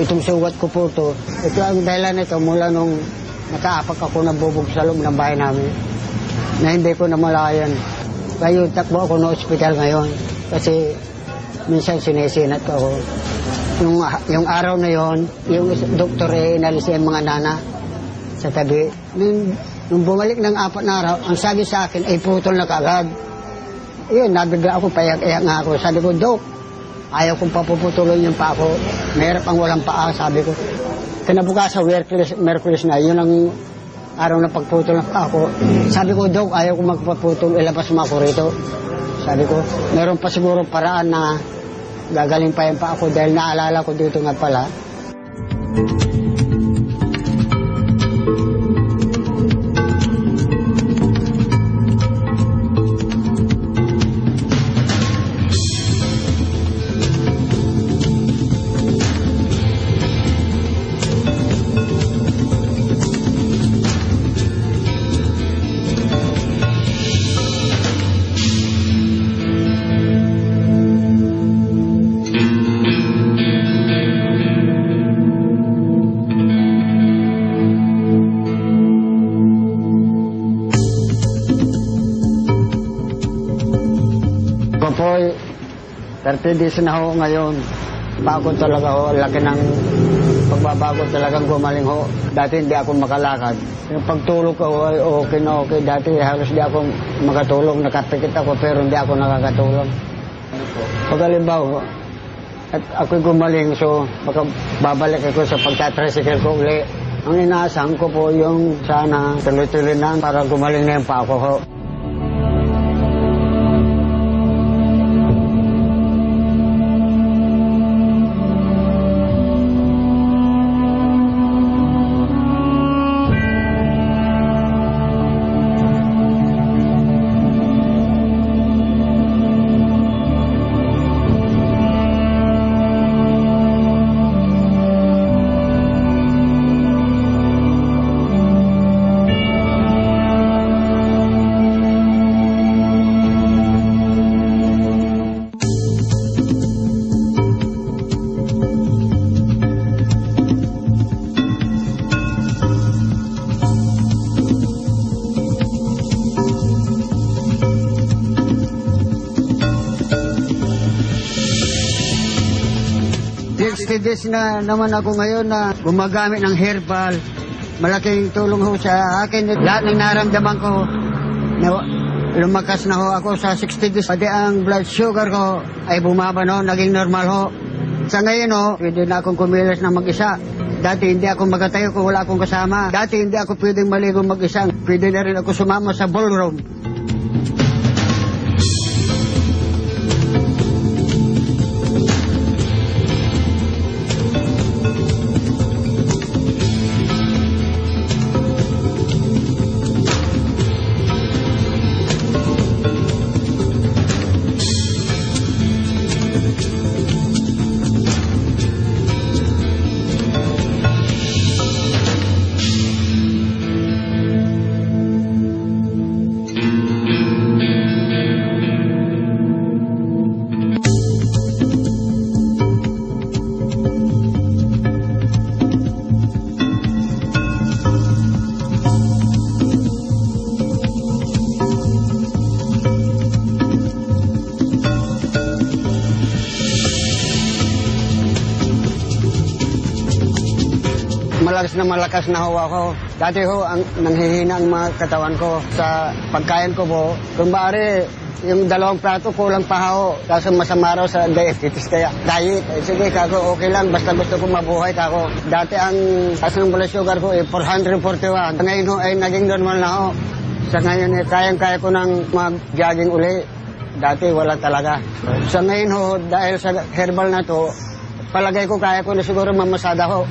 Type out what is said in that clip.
Itong sugat ko po ito ang dahilan nito mula nung nakaapak ako na bubog sa loob ng bahay namin na hindi ko namalayan. Kaya takbo ako ng ospital ngayon kasi minsan sinisinat ko ako. Yung araw na yon, yung doktor inalis yung mga nana sa tabi. Nung bumalik ng 4 na araw, ang sabi sa akin ay putol na kaagad. Yun, nabigla ako, payak-iyak nga ako. Sabi ko, Dok, ayaw kong papuputulon yung paa ko. Mahirap ang walang paa, sabi ko. Kinabukasan, Merkulis na, yun ang araw na pagputol ng paa ko. Sabi ko, Dok, ayaw kong magpaputol, ilabas mo ako rito. Sabi ko, meron pa siguro paraan na gagaling pa yung paa ko dahil naalala ko dito nga pala. Poy, 30 days na ho ngayon. Pagod talaga ho, laki ng pagbabago talagang gumaling ho. Dati hindi ako makalakad. Yung pagtulog ko ay okay na okay. Dati halos di ako makatulog. Nakapikit ako pero hindi ako nakakatulog. Pag halimbawa, at ako'y gumaling so baka babalik ako sa pagtatricycle ko uli. Ang inaasahan ko po yung sana tuloy-tuloy na para gumaling na yung pa ako ho. Days na naman ako ngayon na gumagamit ng herbal. Malaking tulong ho sa akin. Lahat ng naramdaman ko, lumakas na ho ako sa 60 days. Pati ang blood sugar ko ay bumaba no, naging normal ho. Sa ngayon ho, pwede na akong kumilos na mag-isa. Dati hindi ako magatayo kung wala akong kasama. Dati hindi ako pwedeng maligo mag-isa. Pwede na rin ako sumama sa ballroom. Malakas na ho ako. Dati ho, nanghihina ang mga katawan ko. Sa pagkain ko po, kung maaari, yung 2 plato, kulang pa ho. Kaso masama raw sa diabetes kaya diet. Sige, kako, okay lang. Basta gusto ko mabuhay, kako. Dati ang taas ng blood sugar ko, 441. Ngayon ho, ay naging normal na ho. Sa ngayon, kayang-kaya ko nang mag-jogging uli. Dati, wala talaga. Sa ngayon ho, dahil sa herbal na to, palagay ko kaya ko na siguro mamasada ho.